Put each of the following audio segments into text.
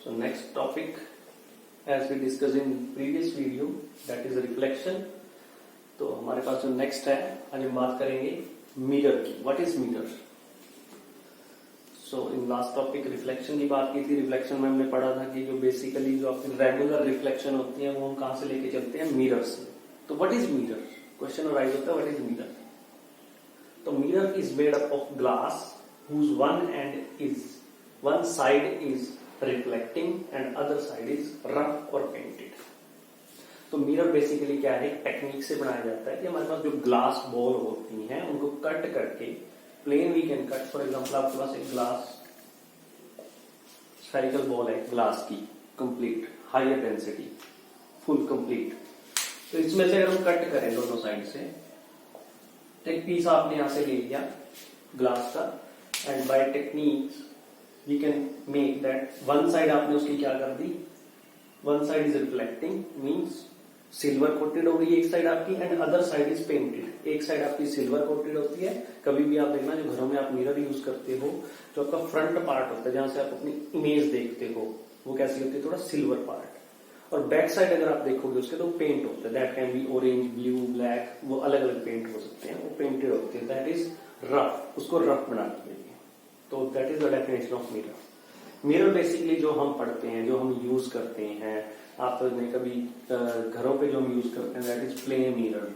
So next topic, as we discussed in previous video, that is reflection. तो हमारे पास जो next है, आज हम बात करेंगे मिरर की. What is mirror? So in last topic reflection की बात की थी. रिफ्लेक्शन में हमने पढ़ा था कि जो बेसिकली जो आपकी रेगुलर रिफ्लेक्शन होती है वो हम कहां से लेके चलते हैं? मिरर से. तो what is mirror? Question arise होता है, व्हाट इज मिरर? तो mirror is made up of glass whose one side is reflecting and other side is rough or painted. तो मिरर बेसिकली क्या है? टेक्निक से बनाया जाता है कि हमारे पास जो ग्लास बॉल होती हैं उनको कट करके plane we can cut. For example आपके पास एक ग्लास स्फेरिकल बॉल है ग्लास की, complete higher density, full complete. तो इसमें से अगर हम कट करें दोनों साइड से, तो एक पीस आपने यहां से ले लिया ग्लास का, and by techniques we can make that one side आपने उसकी क्या कर दी, one side is reflecting, means silver coated हो गई एक साइड आपकी, and other side is painted. एक साइड आपकी सिल्वर कोटेड होती है. कभी भी आप देखना जो घरों में आप मिरर यूज करते हो, जो आपका फ्रंट पार्ट होता है जहां से आप अपनी इमेज देखते हो, वो कैसी होती है? थोड़ा सिल्वर पार्ट. और बैक साइड अगर आप देखोगे उसके तो पेंट होता है. That can be orange, blue, black, वो अलग अलग पेंट हो सकते हैं, वो पेंटेड होते हैं. दैट इज रफ, उसको रफ बनाने के लिए. तो that is the definition of mirror. Mirror basically जो हम पढ़ते हैं, जो हम यूज करते हैं, आपने कभी घरों पे जो हम यूज करते हैं दैट इज प्लेन मिरर.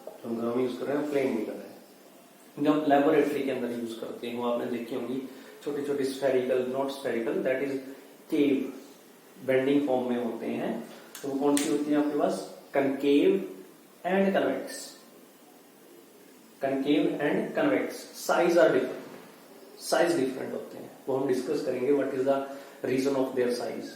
जो हम घरों में यूज कर रहे हैं प्लेन मिरर है. जो हम लेबोरेटरी के अंदर यूज करते हैं वो आपने देखी होंगी, छोटी छोटी spherical, not spherical, that is cave, bending form में होते हैं. तो वो कौन सी होती है आपके पास? Concave and convex. Concave and convex. Size are different, size different होते हैं, वो हम डिस्कस करेंगे. What is the reason of their size.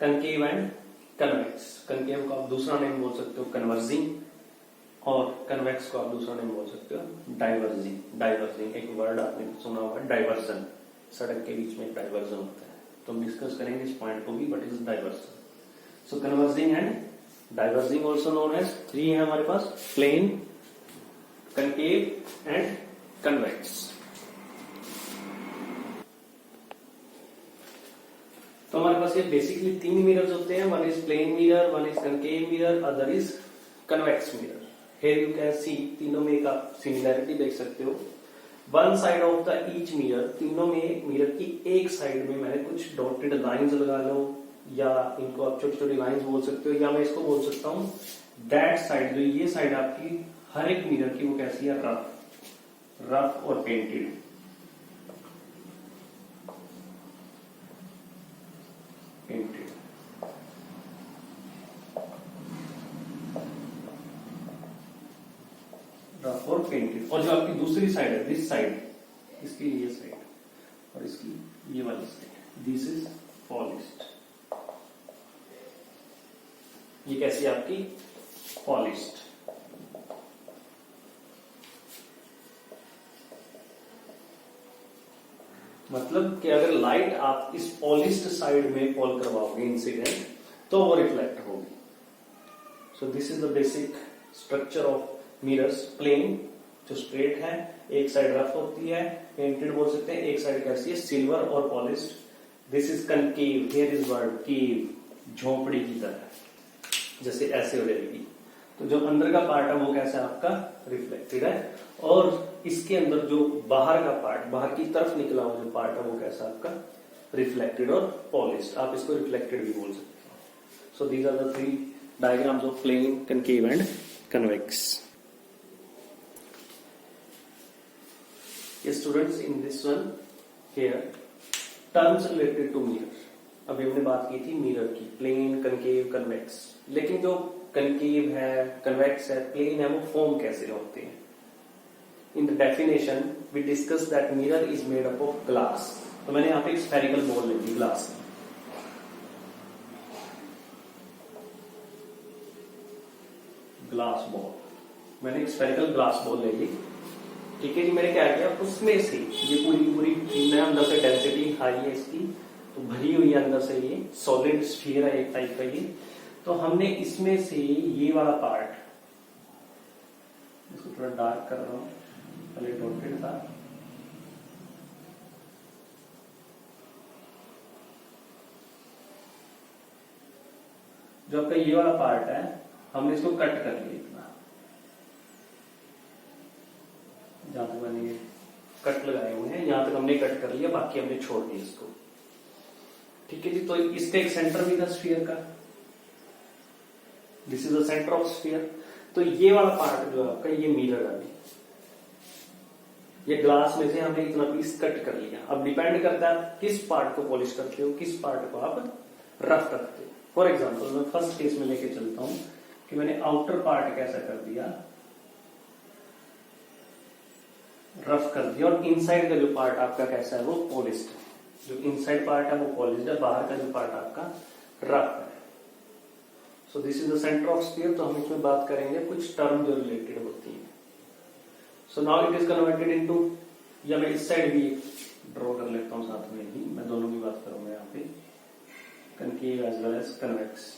Concave and convex. Concave को आप दूसरा नेम बोल सकते हो कन्वर्जिंग, और कन्वेक्स को आप दूसरा नेम बोल सकते हो डाइवर्जिंग. डाइवर्जिंग एक वर्ड आपने सुना होगा, डाइवर्जन. सड़क के बीच में एक डाइवर्जन होता है, तो हम डिस्कस करेंगे इस पॉइंट को भी. What is diversion? So converging and diverging also known as. Three है हमारे पास, प्लेन, कनकेव एंड कन्वेक्स. तो हमारे पास ये बेसिकली तीन मिरर्स होते हैं. One is plane mirror, one is concave mirror, other is convex mirror. Here you can see, तीनों में एक आप सिमिलैरिटी देख सकते हो. One side of the each mirror, तीनों में मिरर की एक साइड में मैंने कुछ डॉटेड लाइंस लगा लो, या इनको आप छोटी छोटी लाइंस बोल सकते हो, या मैं इसको बोल सकता हूं दैट साइड, जो ये साइड आपकी हर एक मिरर की वो कैसी है? रफ, रफ और पेंटेड. पेंटेड. रफ और पेंटेड. और जो आपकी दूसरी साइड है, दिस साइड, इसकी ये साइड और इसकी ये वाली साइड, दिस इज पॉलिश्ड. ये कैसी आपकी? पॉलिश्ड. मतलब कि अगर लाइट आप इस पॉलिश्ड साइड में फॉल करवाओगे इंसिडेंट, तो वो रिफ्लेक्ट होगी. So this is the basic structure of mirrors. Plane जो स्ट्रेट है, एक साइड रफ होती है, पेंटेड बोल सकते हैं, एक साइड कैसी है? सिल्वर और polished. This is concave. Here is word cave, झोपड़ी की तरह, जैसे ऐसे हो जाएगी. तो जो अंदर का पार्ट है वो कैसा है आपका? रिफ्लेक्टेड है. और इसके अंदर जो बाहर का पार्ट, बाहर की तरफ निकला हुआ जो पार्ट है वो कैसा आपका? रिफ्लेक्टेड और पॉलिश्ड. आप इसको रिफ्लेक्टेड भी बोल सकते हो. So these are the three diagrams of plane, concave and convex. Students, in this one here terms related to mirror. अभी हमने बात की थी मिरर की, प्लेन, कनकेव, कन्वेक्स. लेकिन जो कनकेव है, कन्वेक्स है, प्लेन है, वो फॉर्म कैसे होते हैं? In the definition we discuss that mirror is made up of glass. तो मैंने यहाँ पे एक स्फेरिकल बॉल ले ली ग्लास, ग्लास बॉल. मैंने एक स्फेरिकल ग्लास बॉल ले ली. ठीक है जी. मैंने क्या किया, उसमें से ये पूरी पूरी अंदर से डेंसिटी हाई है इसकी, तो भरी हुई है अंदर से, ये सॉलिड स्फीयर है एक टाइप का ये. तो हमने इसमें से ये वाला पार्ट, इसको थोड़ा डार्क कर रहा हूं, पहले डॉटेड था, जो आपका ये वाला पार्ट है हमने इसको कट कर लिया इतना, जहां तक मैंने ये कट लगाए हुए हैं यहां तक हमने कट कर लिया, बाकी हमने छोड़ दिया इसको। ठीक है जी, तो इसका एक सेंटर भी था स्फीयर का, this is the centre of sphere. तो ये वाला पार्ट जो है आपका ये मिरर है, ये ग्लास में से हमने इतना पीस कट कर लिया। अब डिपेंड करता है आप किस पार्ट को पॉलिश करते हो, किस पार्ट को आप रफ रखते हो। फॉर एग्जांपल मैं फर्स्ट केस में लेके चलता हूं कि मैंने आउटर पार्ट कैसा कर दिया, रफ कर दिया, और इनसाइड का जो पार्ट आपका कैसा है वो पॉलिश्ड है। जो इनसाइड पार्ट है वो पॉलिश्ड है, बाहर का जो पार्ट आपका रफ है। सो this is the centre of sphere. तो हम इसमें बात करेंगे कुछ टर्म जो रिलेटेड होती है। So now it is converted into, या मैं इस साइड भी ड्रॉ कर लेता हूं साथ में ही, मैं दोनों की बात करूंगा यहाँ पे, concave as well as convex.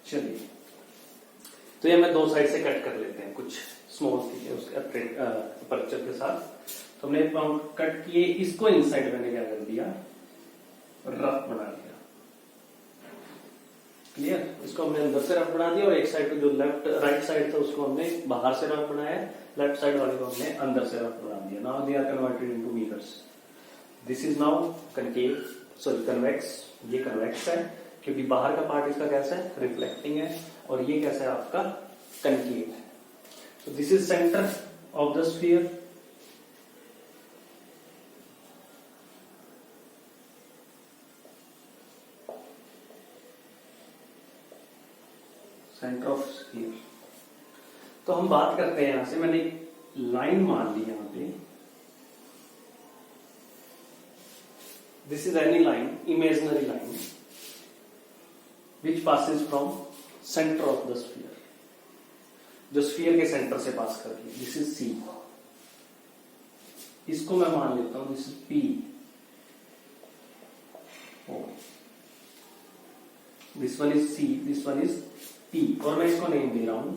चलिए, तो ये मैं दो साइड से कट कर लेते हैं कुछ स्मॉल उसके अपर्चर के साथ। तो हमने कट किए, इसको इनसाइड मैंने क्या कर दिया, रफ बना दिया। क्लियर, इसको हमने अंदर से रफ बना दिया, और एक साइड जो लेफ्ट राइट साइड था उसको हमने बाहर से रफ बनाया, लेफ्ट साइड वाले को हमने अंदर से रफ बना दिया। Now they are converted into mirrors. This is now concave, sorry convex. ये कन्वेक्स है क्योंकि बाहर का पार्ट इसका कैसा है, रिफ्लेक्टिंग है, और ये कैसा है आपका, कनकेव है। सो this is centre of the sphere. Centre of sphere. तो हम बात करते हैं, यहां से मैंने लाइन मान ली यहां पे, this is any line, imaginary line which passes from center of the sphere, जो स्फीयर के सेंटर से पास कर रही है। दिस इज सी, इसको मैं मान लेता हूं this is P O, this one is C, this one is P, और मैं इसको नेम दे रहा हूं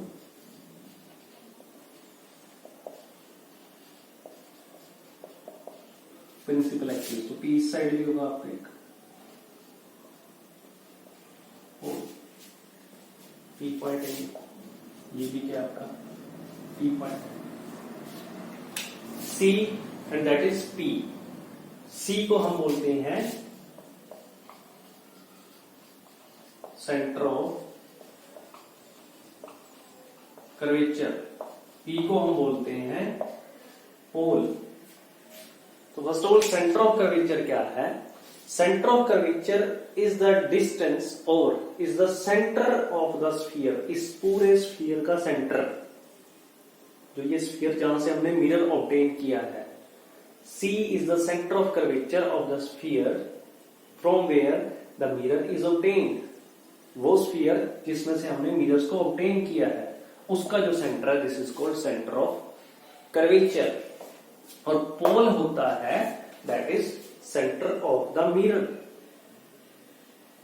प्रिंसिपल एक्सिस। तो पी इस साइड भी होगा आपका एक पी पॉइंट है, ये भी क्या आपका P point, C and that is P. C को हम बोलते हैं सेंटर ऑफ कर्वेचर, पी को हम बोलते हैं पोल। तो first of all centre of curvature क्या है? Centre of curvature is the distance और is the centre of the sphere. इस पूरे स्फीयर का सेंटर, जो ये स्फीयर जहां से हमने मिरर ऑब्टेन किया है, C is the centre of curvature of the sphere from where the mirror is obtained. वो स्फीयर जिसमें से हमने मिरर्स को ऑब्टेन किया है उसका जो सेंटर है, this is called centre of curvature. और पोल होता है that is centre of the mirror,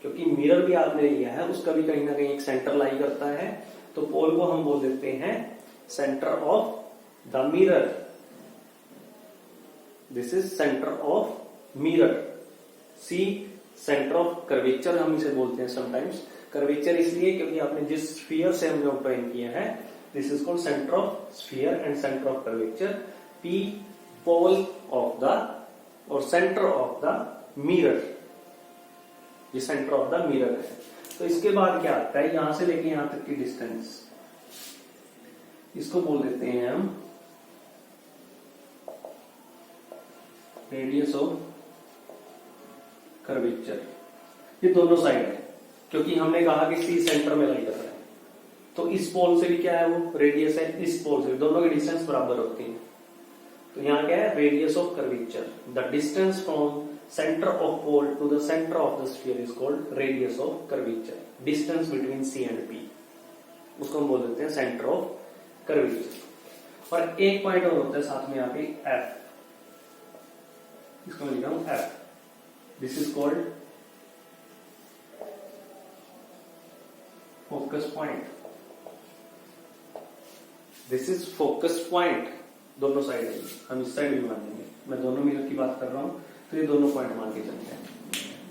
क्योंकि मिरर भी आपने लिया है उसका भी कहीं ना कहीं एक सेंटर लाई करता है। तो पोल को हम बोल देते हैं centre of the mirror. This is centre of mirror. C centre of curvature हम इसे बोलते हैं समटाइम्स। कर्वेचर इसलिए क्योंकि आपने जिस स्फीयर से हमने ऑब्टेन किया है, this is called centre of sphere and centre of curvature. P pole of the और सेंटर ऑफ द मिरर, ये सेंटर ऑफ द मिरर है। तो इसके बाद क्या आता है, यहां से लेके यहां तक की डिस्टेंस, इसको बोल देते हैं हम रेडियस ऑफ कर्वेचर। ये दोनों साइड है, क्योंकि हमने कहा कि सी सेंटर में लाई कर रहा है, तो इस पोल से भी क्या है वो रेडियस है, इस पोल से भी, दोनों की डिस्टेंस बराबर होती है। तो यहां क्या है, radius of curvature. The distance from centre of pole to the centre of the sphere is called radius of curvature. Distance between C and P, उसको हम बोल देते हैं सेंटर ऑफ कर्वेचर। और एक पॉइंट और होता है साथ में यहाँ पे एफ, इसको मैं लिखा हूं F. This is called focus point, this is focus point, दोनों साइड है, हम इस साइड भी मान लेंगे, मैं दोनों मिरर की बात कर रहा हूं तो ये दोनों पॉइंट मान के चलते हैं।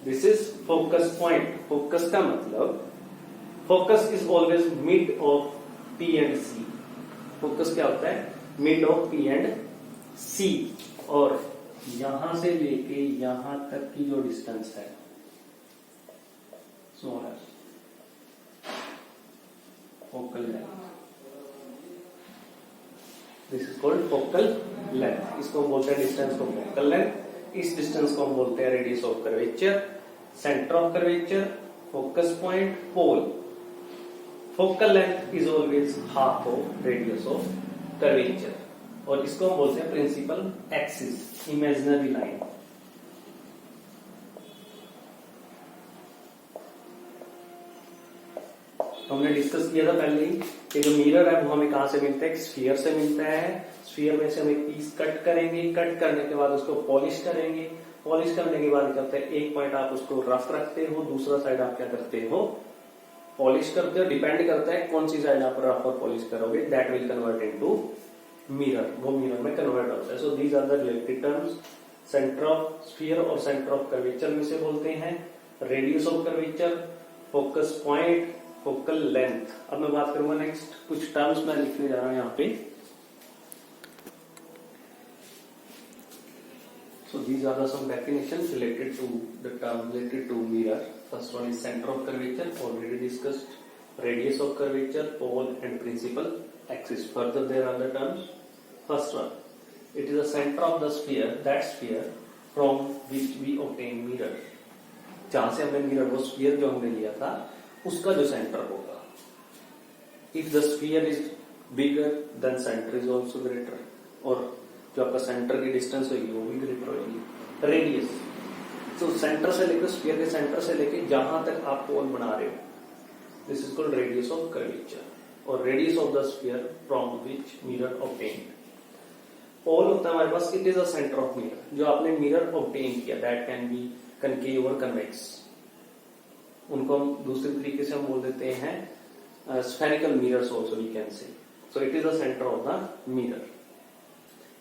This is focus point, focus का मतलब focus is always mid of P and C. Focus क्या होता है? Mid of P and C, और यहां से लेके यहां तक की जो डिस्टेंस है स्मॉल है, focal length, this is called focal length. इसको बोलते हैं डिस्टेंस को फोकल लेंथ। इस डिस्टेंस को हम बोलते हैं radius of curvature, centre of curvature, focus point, pole. Focal length is always half of radius of curvature, और इसको हम बोलते हैं प्रिंसिपल एक्सिस, इमेजिनरी लाइन। हमने डिस्कस किया था पहले ही कि जो मिरर है वो हमें कहां से मिलता है? स्फीयर से मिलता है। स्फीयर में से हम एक पीस कट करेंगे, कट करने के बाद उसको पॉलिश करेंगे, पॉलिश करने के बाद क्या होता है, एक पॉइंट आप उसको रफ रखते हो, दूसरा साइड आप क्या करते हो? पॉलिश करते हो। डिपेंड करता है कौन सी साइड आप रफ और पॉलिश करोगे, that will convert into mirror, वो मिरर में कन्वर्ट होता है। सो these are the related terms. Centre of sphere और सेंटर ऑफ कर्वेचर में से बोलते हैं radius of curvature, focus point, focal length. अब मैं बात करूंगा नेक्स्ट, कुछ टर्म्स मैं लिखने जा रहा हूं यहाँ पे। So these are the some definitions related to the term related to mirror. First one is center of curvature, already discussed. Radius of curvature, pole and principal axis. Further there are the terms. First one, it is the center of the sphere, that sphere from which we obtain mirror. जहां से हमने mirror, वो sphere जो हमने लिया था उसका जो सेंटर होगा। If the sphere is bigger, then center is also greater. और जो आपका सेंटर की डिस्टेंस होगी वो भी ग्रेटर होगी। रेडियस, तो सेंटर से लेकर स्फीयर के सेंटर से लेकर जहां तक आप पोल बना रहे हो, this is called radius of curvature, और radius of the sphere from which mirror obtained. Pole होता है हमारे पास, it is a centre of mirror, जो आपने मिरर ऑब्टेन किया, दैट कैन बी कनकेव और कन्वेक्स। उनको हम दूसरे तरीके से हम बोल देते हैं spherical mirrors also we can say. So it is the centre of the mirror.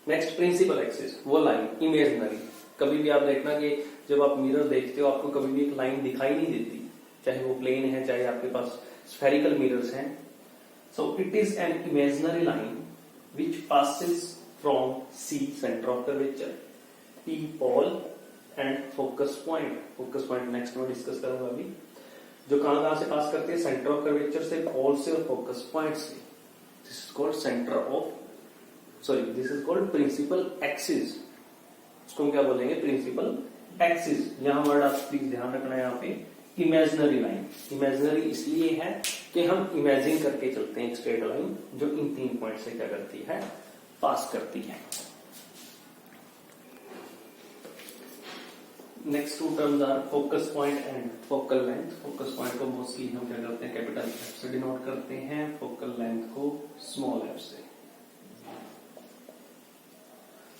Next principal axis, वो लाइन इमेजिनरी। कभी भी आप देखना कि जब आप मिरर देखते हो आपको कभी भी एक लाइन दिखाई नहीं देती, चाहे वो प्लेन है चाहे आपके पास स्फेरिकल मिरर्स हैं। So it is an imaginary line which passes from C, centre of curvature, P pole and focus point. Focus point next में डिस्कस करूंगा अभी। जो कहां से पास करते हैं? सेंटर ऑफ कर्वेचर से, पोल से और फोकस पॉइंट से। This is called centre of, sorry this is called principal axis. इसको हम क्या बोलेंगे? Principal axis. यहां वर्ड आप प्लीज ध्यान रखना है यहाँ पे, इमेजिनरी लाइन। इमेजिनरी इसलिए है कि हम इमेजिन करके चलते हैं एक स्ट्रेट लाइन जो इन 3 पॉइंट से क्या करती है? पास करती है। Next 2 terms are focus point and focal length. Focus point को मोस्टली हम क्या करते हैं? कैपिटल एफ से डिनोट करते हैं, फोकल लेंथ को स्मॉल एफ से।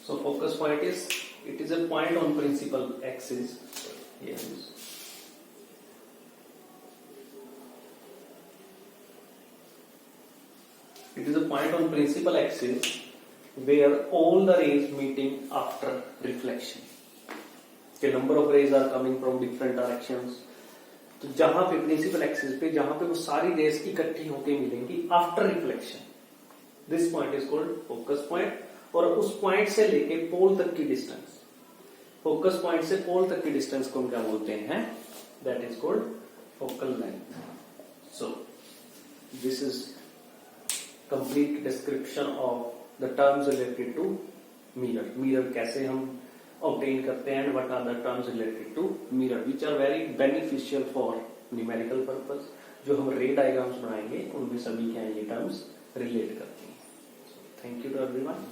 So focus point is, it is a point on principal axis. Here is. It is a point on principal axis where all the rays meeting after reflection. The number of rays are coming from different directions. तो जहां पे principal axis पे जहां पे वो सारी race इकट्ठी होके मिलेंगी after reflection, this point is called focus point. और उस पॉइंट से लेके पोल तक की डिस्टेंस, फोकस पॉइंट से पोल तक की डिस्टेंस को हम क्या बोलते हैं? That is called focal length. So this is complete description of the terms related to mirror. Mirror कैसे हम ऑब्टेन करते हैं, what are the terms related to mirror which are very beneficial for numerical purpose. जो हम रे diagrams बनाएंगे उनमें सभी क्या ये टर्म्स रिलेट करते हैं। Thank you to everyone.